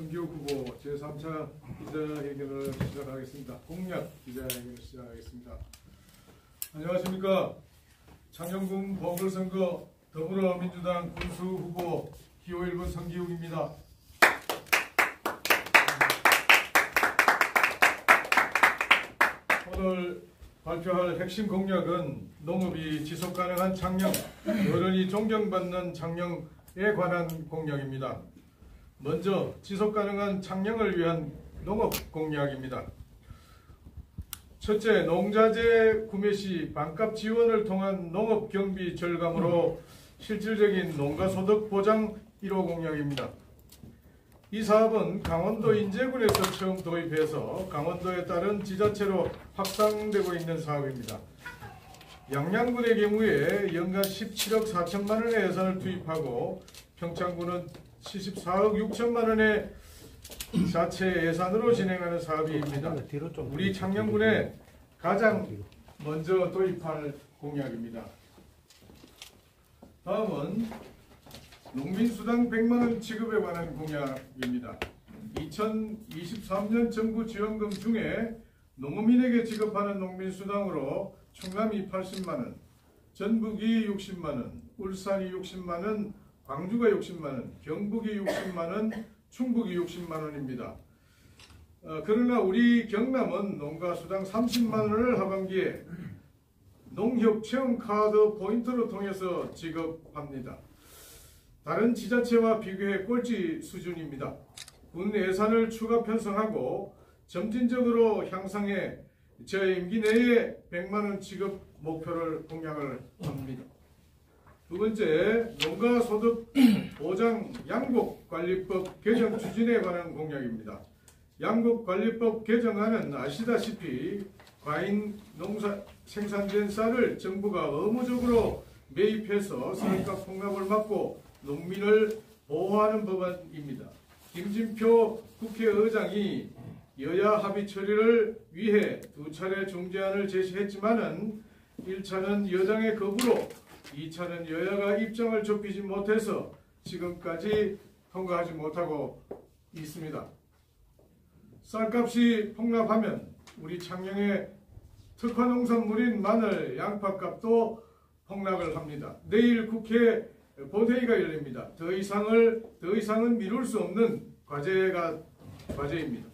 성기욱 후보 제3차 기자회견을 시작하겠습니다. 공약 기자회견을 시작하겠습니다. 안녕하십니까. 창녕군 보궐선거 더불어민주당 군수 후보 기호 1번 성기욱입니다. 오늘 발표할 핵심 공약은 농업이 지속가능한 창녕, 어른이 존경받는 창녕에 관한 공약입니다. 먼저 지속가능한 창녕을 위한 농업 공약입니다. 첫째, 농자재 구매 시 반값 지원을 통한 농업 경비 절감으로 실질적인 농가소득 보장 1호 공약입니다. 이 사업은 강원도 인제군에서 처음 도입해서 강원도에 따른 지자체로 확산되고 있는 사업입니다. 양양군의 경우에 연간 17억 4천만 원의 예산을 투입하고 평창군은 74억 6천만 원의 자체 예산으로 진행하는 사업입니다. 우리 창녕군에 가장 먼저 도입할 공약입니다. 다음은 농민수당 100만 원 지급에 관한 공약입니다. 2023년 정부 지원금 중에 농민에게 지급하는 농민수당으로 충남이 80만 원, 전북이 60만 원, 울산이 60만 원, 광주가 60만 원, 경북이 60만 원, 충북이 60만 원입니다. 그러나 우리 경남은 농가수당 30만 원을 하반기에 농협체험카드 포인트를 통해서 지급합니다. 다른 지자체와 비교해 꼴찌 수준입니다. 군 예산을 추가 편성하고 점진적으로 향상해 제 임기 내에 100만 원 지급 목표를 공약을 합니다. 두 번째, 농가소득 보장 양곡관리법 개정 추진에 관한 공약입니다. 양곡관리법 개정안은 아시다시피 과잉 농사 생산된 쌀을 정부가 의무적으로 매입해서 쌀값 폭락을 막고 농민을 보호하는 법안입니다. 김진표 국회의장이 여야 합의 처리를 위해 두 차례 중재안을 제시했지만은 1차는 여당의 거부로 2차는 여야가 입장을 좁히지 못해서 지금까지 통과하지 못하고 있습니다. 쌀값이 폭락하면 우리 창녕의 특화농산물인 마늘, 양파값도 폭락을 합니다. 내일 국회 본회의가 열립니다. 더 이상은 미룰 수 없는 과제입니다.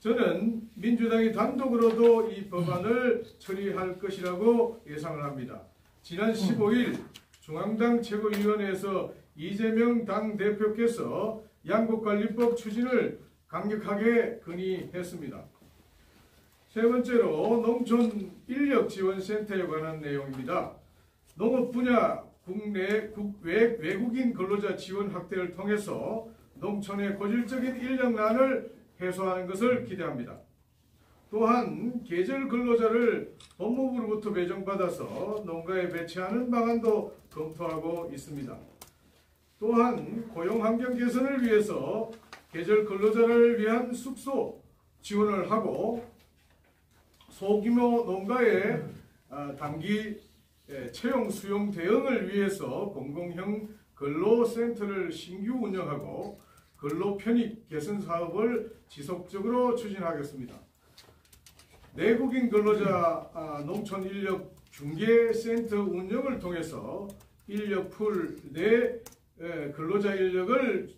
저는 민주당이 단독으로도 이 법안을 처리할 것이라고 예상을 합니다. 지난 15일 중앙당 최고위원회에서 이재명 당대표께서 양곡관리법 추진을 강력하게 건의했습니다. 세 번째로 농촌 인력지원센터에 관한 내용입니다. 농업 분야 국내 외국인 근로자 지원 확대를 통해서 농촌의 고질적인 인력난을 해소하는 것을 기대합니다. 또한 계절 근로자를 법무부로부터 배정받아서 농가에 배치하는 방안도 검토하고 있습니다. 또한 고용환경 개선을 위해서 계절 근로자를 위한 숙소 지원을 하고 소규모 농가의 단기 채용 수용 대응을 위해서 공공형 근로센터를 신규 운영하고 근로 편입 개선 사업을 지속적으로 추진하겠습니다. 내국인 근로자 농촌 인력 중개센터 운영을 통해서 인력풀 내 근로자 인력을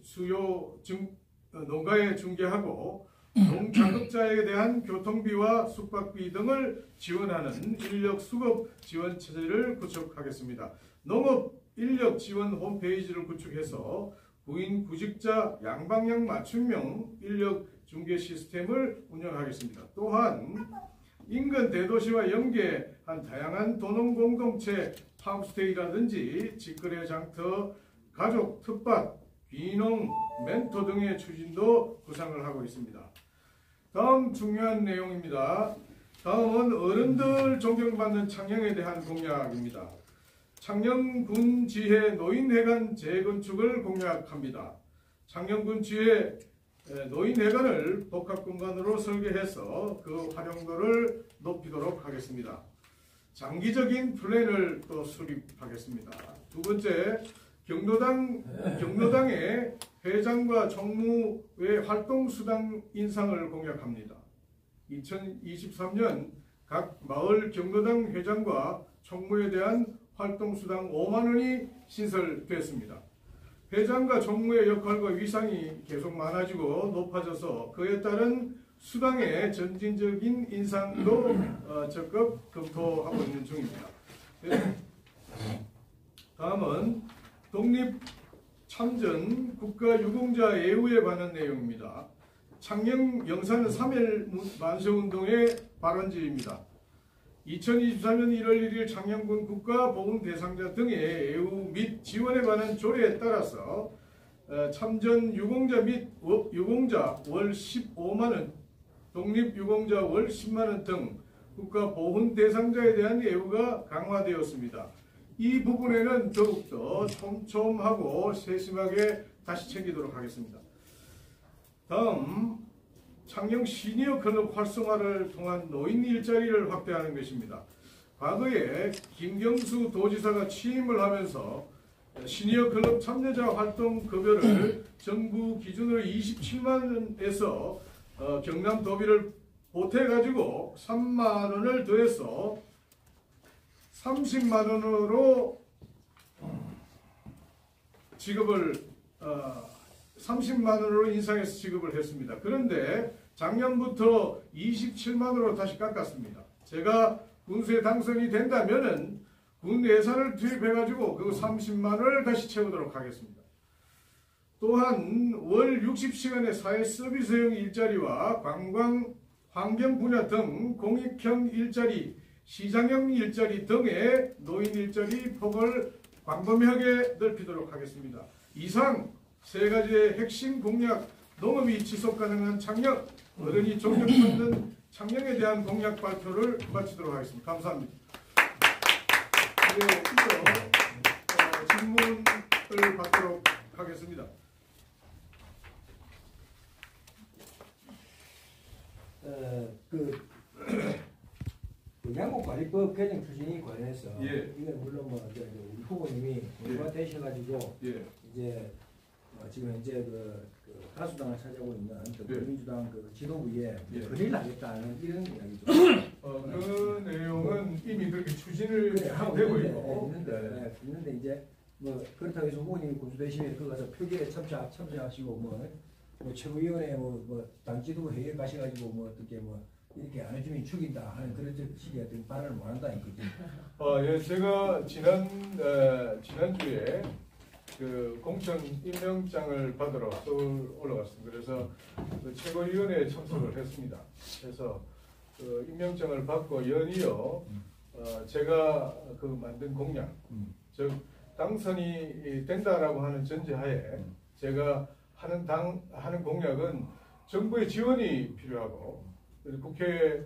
농가에 중개하고 농작업자에 대한 교통비와 숙박비 등을 지원하는 인력 수급 지원 체제를 구축하겠습니다. 농업 인력 지원 홈페이지를 구축해서 구인 구직자 양방향 맞춤형 인력 중개 시스템을 운영하겠습니다. 또한 인근 대도시와 연계한 다양한 도농 공동체 팜스테이라든지 직거래 장터, 가족 텃밭, 귀농, 멘토 등의 추진도 구상을 하고 있습니다. 다음 중요한 내용입니다. 다음은 어른들 존경받는 창녕에 대한 공약입니다. 창녕군 지회 노인회관 재건축을 공약합니다. 창녕군 지회 노인회관을 복합공간으로 설계해서 그 활용도를 높이도록 하겠습니다. 장기적인 플랜을 또 수립하겠습니다. 두 번째, 경로당에 회장과 총무의 활동수당 인상을 공약합니다. 2023년 각 마을 경로당 회장과 총무에 대한 활동수당 5만 원이 신설됐습니다. 회장과 총무의 역할과 위상이 계속 많아지고 높아져서 그에 따른 수당의 점진적인 인상도 적극 검토하고 있는 중입니다. 다음은 독립참전 국가유공자 예우에 관한 내용입니다. 창녕 영산 3일 만세운동의 발원지입니다. 2023년 1월 1일 창녕군 국가보훈 대상자 등의 예우 및 지원에 관한 조례에 따라서 참전 유공자 및 유공자 월 15만원, 독립유공자 월 10만원 등 국가보훈 대상자에 대한 예우가 강화되었습니다. 이 부분에는 더욱더 촘촘하고 세심하게 다시 챙기도록 하겠습니다. 다음, 창녕 시니어 클럽 활성화를 통한 노인 일자리를 확대하는 것입니다. 과거에 김경수 도지사가 취임을 하면서 시니어 클럽 참여자 활동 급여를 정부 기준으로 27만 원에서 경남 도비를 보태가지고 3만 원을 더해서 30만 원으로 지급을 30만 원으로 인상해서 지급을 했습니다. 그런데 작년부터 27만 원으로 다시 깎았습니다. 제가 군수에 당선이 된다면은 군 예산을 투입해가지고 그 30만 원을 다시 채우도록 하겠습니다. 또한 월 60시간의 사회 서비스형 일자리와 관광, 환경 분야 등 공익형 일자리, 시장형 일자리 등의 노인 일자리 폭을 광범위하게 넓히도록 하겠습니다. 이상 세 가지의 핵심 공약, 농업이 지속 가능한 창녕, 어른이 존경받는 창녕에 대한 공약 발표를 마치도록 하겠습니다. 감사합니다. 이어 질문을 받도록 하겠습니다. 양국관리법 개정 추진이 관해서 예. 이게 물론 우리 후보님이 공부가 되셔가지고 예. 이제 지금 이제 그 다수당을 차지하고 있는 민주당 그 지도부에 건의를 하겠다는 이런 이야기죠. 그 내용은 이미 그렇게 추진을 하고 되고 있고 있는데 이제 뭐 그렇다고 해서 후보님이 군수대신에 그 가서 표기에 참여하시고 뭐 최고위원회 당 지도부 회의에 가셔가지고 어떻게 이렇게 안 해주면 죽인다 하는 그런 식의 어떤 발언을 못 한다 이거지. 예, 제가 지난주에 그 공천 임명장을 받으러 서울 올라갔습니다. 그래서 그 최고위원회에 참석을 했습니다. 그래서 그 임명장을 받고 연이어 제가 그 만든 공약, 즉 당선이 된다라고 하는 전제하에 제가 하는 공약은 정부의 지원이 필요하고 국회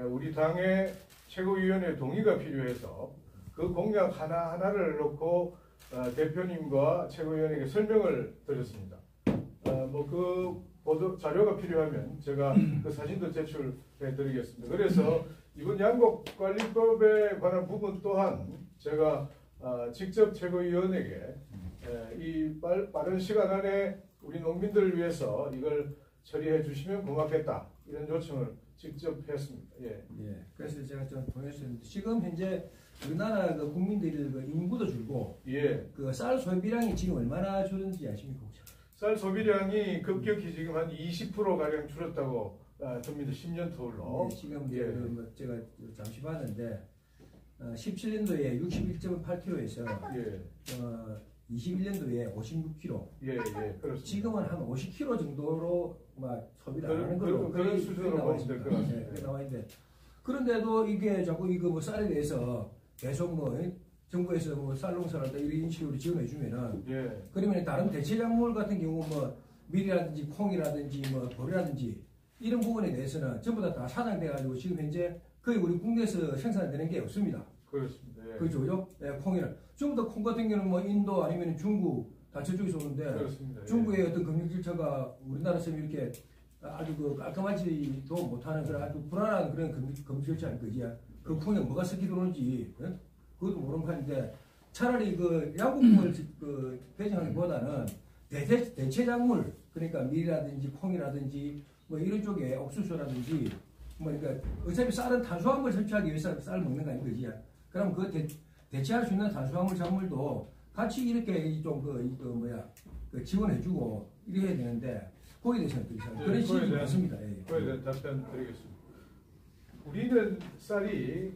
우리 당의 최고위원회 동의가 필요해서 그 공약 하나하나를 놓고 대표님과 최고위원에게 설명을 드렸습니다. 그 보도 자료가 필요하면 제가 그 사진도 제출해 드리겠습니다. 그래서 이번 양곡관리법에 관한 부분 또한 제가 직접 최고위원에게 이 빠른 시간 안에 우리 농민들을 위해서 이걸 처리해 주시면 고맙겠다 이런 요청을 직접 했습니다. 예. 그래서 제가 좀 보냈었는데 지금 현재 우리나라 그 국민들이 그 인구도 줄고 그 쌀 소비량이 지금 얼마나 줄었는지 아십니까? 쌀 소비량이 급격히 지금 한 20% 가량 줄었다고 듭니다. 10년 터울로. 지금 제가 잠시 봤는데 17년도에 61.8kg에서 21년도에 56kg. 그렇습니다. 지금은 한 50kg 정도로 소비를 안 하는 걸로 그런 수준으로 보면 될 것 같습니다. 나와 있는데 그런데도 이게 자꾸 이거 쌀에 대해서 계속 정부에서 쌀 농사를 한다 이런 식으로 지원해 주면은 그러면 다른 대체 작물 같은 경우 밀이라든지 콩이라든지 보리라든지 이런 부분에 대해서는 전부 다 사장돼 가지고 지금 현재 거의 우리 국내에서 생산되는 게 없습니다. 그렇습니다. 그렇죠? 콩이는 전부 다 콩 같은 경우는 인도 아니면 중국 다 저쪽에서 오는데 그렇습니다. 중국의 어떤 금융 질서가 우리나라에서 이렇게 아주 깔끔하지도 못하는 그런 아주 불안한 그런 금융 질서일 거지. 그 콩에 뭐가 섞이 들어오는지 그것도 모르는 판인데 차라리 그 양국법을 개정하기보다는 대체 작물 그러니까 밀이라든지 콩이라든지 뭐 이런 쪽에 옥수수라든지 뭐 그러니까 어차피 쌀은 탄수화물 섭취하기 위해서 쌀 먹는 거 아닌 거지. 그럼 그 대체할 수 있는 탄수화물 작물도 같이 이렇게 그 지원해주고 이래야 되는데 거기에 대해서는 어떻게 생각해요? 그런 시기 많습니다. 예. 그에 대한 답변 드리겠습니다. 우리는 쌀이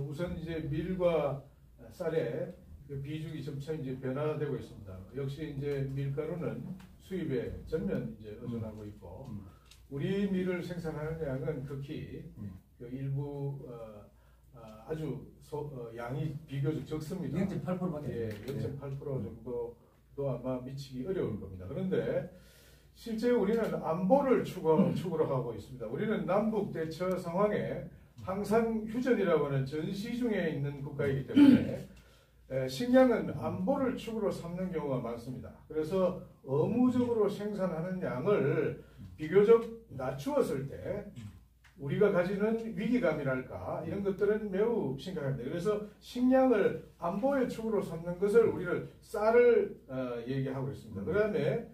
우선 이제 밀과 쌀의 그 비중이 점차 이제 변화되고 있습니다. 역시 이제 밀가루는 수입에 전면 이제 의존하고 있고 우리 밀을 생산하는 양은 극히 그 일부 아주 양이 비교적 적습니다. 0.8%밖에 예, 0.8% 정도도 아마 미치기 어려울 겁니다. 그런데 실제 우리는 안보를 추구로 하고 있습니다. 우리는 남북 대처 상황에 항상 휴전이라고 하는 전시 중에 있는 국가이기 때문에 식량은 안보를 축으로 삼는 경우가 많습니다. 그래서 의무적으로 생산하는 양을 비교적 낮추었을 때 우리가 가지는 위기감이랄까 이런 것들은 매우 심각합니다. 그래서 식량을 안보의 축으로 삼는 것을 우리는 쌀을 얘기하고 있습니다. 그 다음에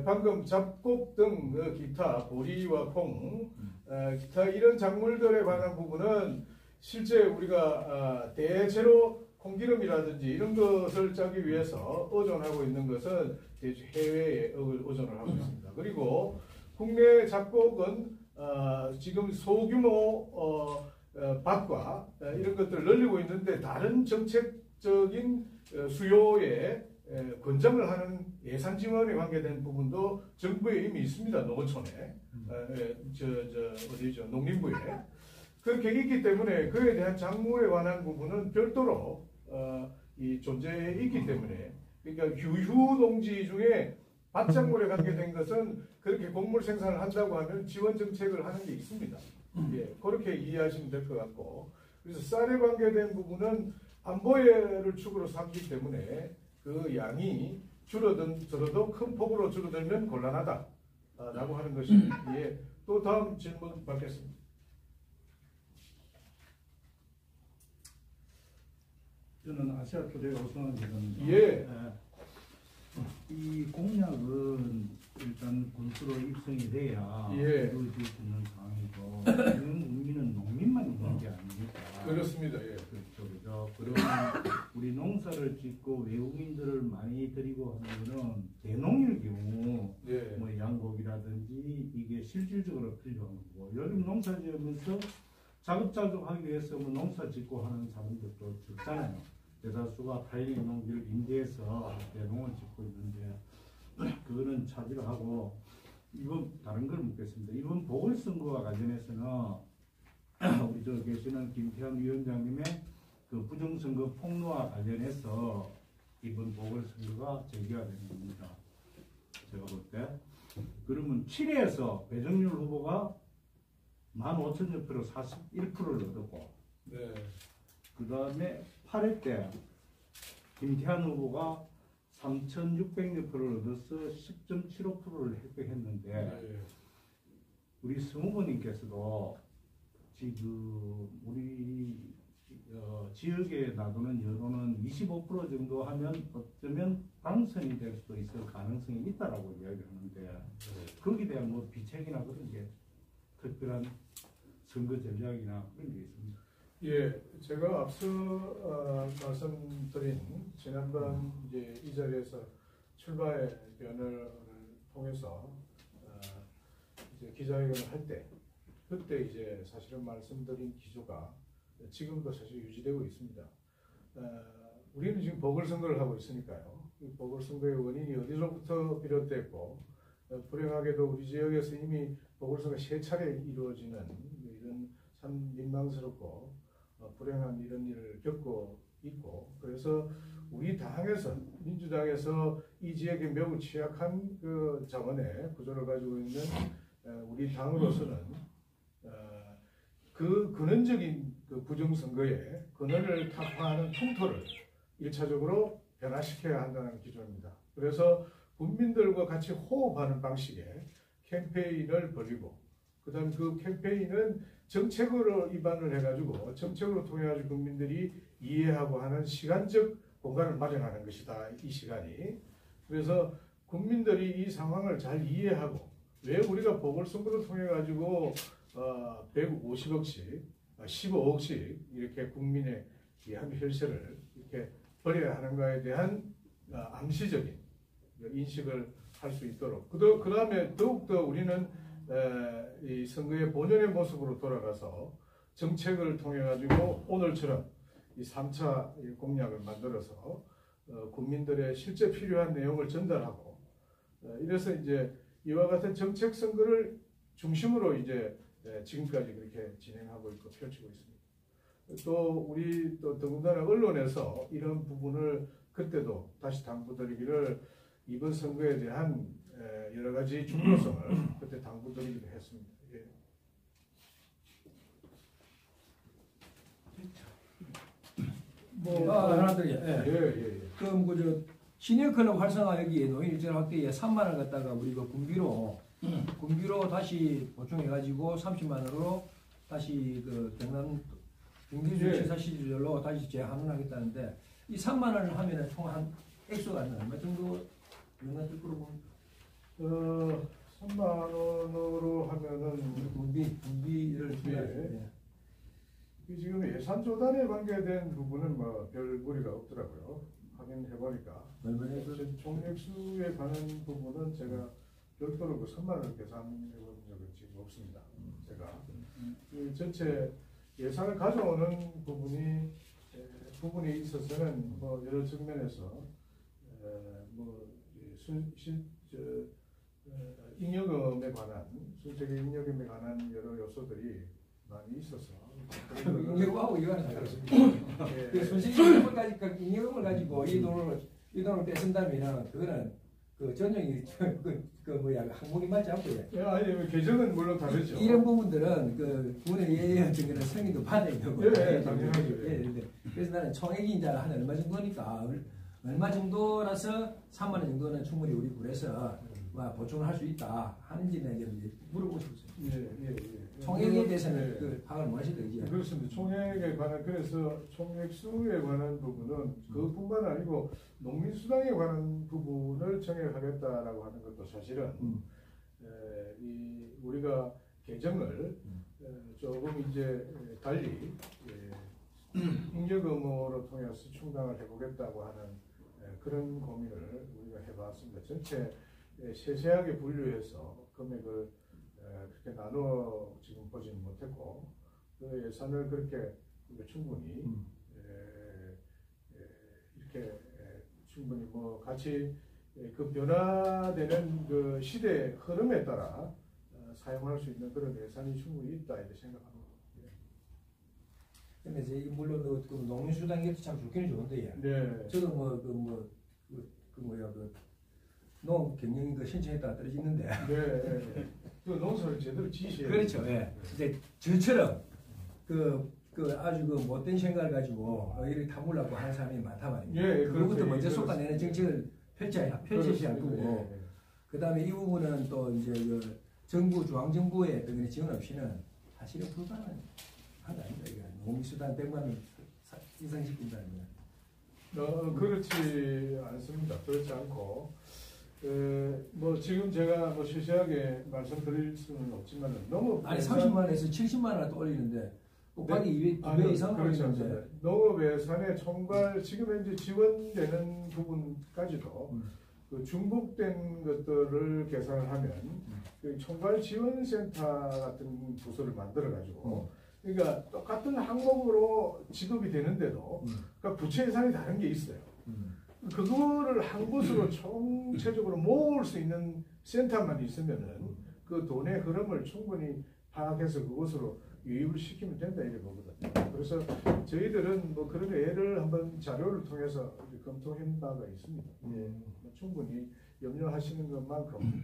방금 잡곡 등 기타 보리와 콩, 기타 이런 작물들에 관한 부분은 실제 우리가 대체로 콩기름이라든지 이런 것을 짜기 위해서 의존하고 있는 것은 해외에 의존을 하고 있습니다. 그리고 국내 잡곡은 지금 소규모 밭과 이런 것들을 늘리고 있는데 다른 정책적인 수요에 권장을 하는 예산 지원에 관계된 부분도 정부에 이미 있습니다. 농어촌에 어디죠? 농림부에 그렇게 있기 때문에 그에 대한 작물에 관한 부분은 별도로 이 존재해 있기 때문에 그러니까 규휴 농지 중에 밭작물에 관계된 것은 그렇게 곡물 생산을 한다고 하면 지원 정책을 하는 게 있습니다. 예, 그렇게 이해하시면 될 것 같고 그래서 쌀에 관계된 부분은 안보를 축으로 삼기 때문에 그 양이 줄어들어도 큰 폭으로 줄어들면 곤란하다라고 하는 것이 예, 또 다음 질문 받겠습니다. 저는 아시아투데이 오승환 기자입니다. 예. 이 공약은 일단 군수로 입성이 돼야 예. 이루어질 수 있는 상황이고 지금 의미는 농민만 있는 게 아닙니까? 그렇습니다. 예. 그렇죠. 그러면 우리 농사를 짓고 외국인들을 많이 들이고 하는 거는 대농일 경우 예. 뭐 양곡이라든지 이게 실질적으로 필요한 거고 여기 농사 지으면서 자급자족하기 위해서 뭐 농사 짓고 하는 사람들도 적잖아요. 대다수가 다행히 농지를 임대해서 대농을 짓고 있는데 그거는 차지를 하고 이번 다른 걸 묻겠습니다. 이번 보궐선거와 관련해서는 우리 저 계시는 김태환 위원장님의 그 부정선거 폭로와 관련해서 이번 보궐선거가 제기가 되는 겁니다. 제가 볼 때. 그러면 7회에서 배정률 후보가 15,000여 표 41%를 얻었고 네. 그 다음에 8회 때 김태환 후보가 3,600여 표를 얻어서 10.75%를 획득했는데 네. 우리 성후보님께서도 지금 우리 지역에 나도는 여론은 25% 정도 하면 어쩌면 당선이 될 수도 있을 가능성이 있다라고 이야기를 하는데 거기에 대한 뭐 비책이나 그런 게 특별한 선거 전략이나 그런 게 있습니다. 예, 제가 앞서 말씀드린 지난번 이제 이 자리에서 출마의 변을 통해서 이제 기자회견을 할 때 그때 이제 사실은 말씀드린 기조가 지금도 사실 유지되고 있습니다. 우리는 지금 보궐선거를 하고 있으니까요. 이 보궐선거의 원인이 어디로부터 비롯됐고 불행하게도 우리 지역에서 이미 보궐선거 3차례 이루어지는 이런 참 민망스럽고 불행한 이런 일을 겪고 있고 그래서 우리 당에서 민주당에서 이 지역에 매우 취약한 그 자원의 구조를 가지고 있는 우리 당으로서는 그 근원적인 그 부정선거의 근원을 타파하는 풍토를 1차적으로 변화시켜야 한다는 기조입니다. 그래서 국민들과 같이 호흡하는 방식의 캠페인을 벌이고 그다음 그 캠페인은 정책으로 입안을 해가지고 정책으로 통해 가지고 국민들이 이해하고 하는 시간적 공간을 마련하는 것이다. 이 시간이. 그래서 국민들이 이 상황을 잘 이해하고 왜 우리가 보궐선거를 통해 가지고 150억씩 15억씩 이렇게 국민의 이 한 혈세를 이렇게 버려야 하는가에 대한 암시적인 인식을 할 수 있도록 그 다음에 더욱더 우리는 이 선거의 본연의 모습으로 돌아가서 정책을 통해 가지고 오늘처럼 이 3차 공약을 만들어서 국민들의 실제 필요한 내용을 전달하고 이래서 이제 이와 같은 정책 선거를 중심으로 이제 지금까지 그렇게 진행하고 있고 펼치고 있습니다. 또 우리 또 더군다나 언론에서 이런 부분을 그때도 다시 당부드리기를 이번 선거에 대한 여러 가지 중요성을 그때 당부드리기도 했습니다. 예. 하나 더 예. 그럼 그저 시니어클럽 활성화 여기 노인 일자리 확대에 3만 원 갖다가 우리 그 군비로 다시 보충해가지고 30만 원으로 다시 그 경남 경기도 시사 시절로 다시 재환원하겠다는데 이 3만 원을 하면은 총 한 액수가 얼마 정도 얼마 들 거로 보면 3만 원으로 하면은 군비를 지금 예산 조달에 관계된 부분은 뭐 별 무리가 없더라고요. 확인해 보니까 총액수에 관한 부분은 제가 별도로 그 3만 원을 계산해 본 적은 지금 없습니다. 제가 그 전체 예산을 가져오는 부분이 있어서는 뭐 여러 측면에서 잉여금에 관한 순책의 잉여금에 관한 여러 요소들이 많이 있어서 잉여금하고 이거는 다르습니다. 손실금까지 잉여금을 가지고 이 돈을 뺏은다면 그거는 그 전형이 항목이 맞지 않고요. 아니 계정은 물론 다르죠. 이런 부분들은 그 군의 예의 같은 거는 승인도 받아야 되고. 당연하죠. 그래서 나는 총액이 이제 한 얼마 정도니까 얼마 정도라서 3만 원 정도는 충분히 우리 군에서 보충을 할 수 있다 하는지는 이제 물어보고 싶어요. 총액에 대해서는 그 파악을 못 하시더라고요. 그렇습니다. 총액에 관한 그래서 총액수에 관한 부분은 그뿐만 아니고 농민수당에 관한 부분을 정액하겠다라고 하는 것도 사실은 우리가 개정을 조금 이제 달리 잉여금으로 통해서 충당을 해보겠다고 하는 그런 고민을 우리가 해봤습니다. 전체 세세하게 분류해서 금액을 그렇게 나누어 지금 보지는 못했고 그 예산을 그렇게 충분히 이렇게 충분히 뭐 같이 그 변화되는 그 시대 흐름에 따라 사용할 수 있는 그런 예산이 충분히 있다 이렇게 생각합니다. 근데 이제 물론 그 농민수당 이것도 참 좋기는 좋은데, 네. 저도 농 경영 그 신청했다가 떨어지는데. 네. 그 농사를 제대로 지시해야 그렇죠. 예. 이제 저처럼 아주 그 못된 생각을 가지고 이렇게 탐구려고 하는 사람이 많단 말입니다. 그것부터 먼저 쏟아내는 정책을 펼쳐야 하고, 그 다음에 이 부분은 또 이제 그 정부 중앙정부의 어떤 지원 없이는 사실은 불가능한 거 아닙니다. 농민수당 100만 원 인상시킨다는 거. 그렇지 않습니다. 그렇지 않고 뭐 지금 제가 뭐 시시하게 말씀드릴 수는 없지만 너무 아니 30만 원에서 70만 원 또 올리는데 곱하기 2배 이상 올리는데 농업 예산의 총괄 지금 현재 지원되는 부분까지도 그 중복된 것들을 계산을 하면 그 총괄 지원센터 같은 부서를 만들어 가지고 그러니까 똑같은 항목으로 지급이 되는데도 그러니까 부채 예산이 다른 게 있어요. 그거를 한 곳으로 총체적으로 모을 수 있는 센터만 있으면은 그 돈의 흐름을 충분히 파악해서 그곳으로 유입을 시키면 된다 이렇게 보거든요. 그래서 저희들은 뭐 그런 예를 한번 자료를 통해서 검토한 바가 있습니다. 충분히 염려하시는 것만큼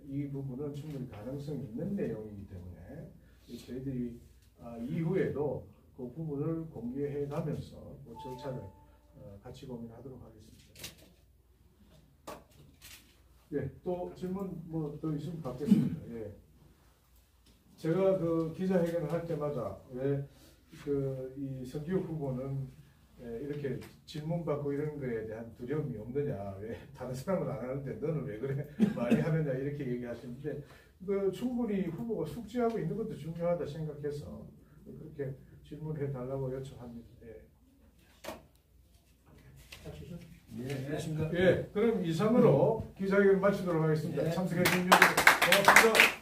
이 부분은 충분히 가능성이 있는 내용이기 때문에 저희들이 이후에도 그 부분을 공개해 가면서 뭐 절차를 같이 고민하도록 하겠습니다. 또 질문 뭐 더 있으면 받겠습니다. 제가 그 기자회견을 할 때마다 왜 이 성기욱 후보는 이렇게 질문 받고 이런 거에 대한 두려움이 없느냐, 왜 다른 사람은 안 하는데 너는 왜 그래 많이 하느냐 이렇게 얘기하시는데 그 충분히 후보가 숙지하고 있는 것도 중요하다 생각해서 그렇게 질문해 달라고 요청합니다. 알겠습니다. 그럼 이상으로 기자회견 마치도록 하겠습니다. 예. 참석해 주신 여러분 고맙습니다.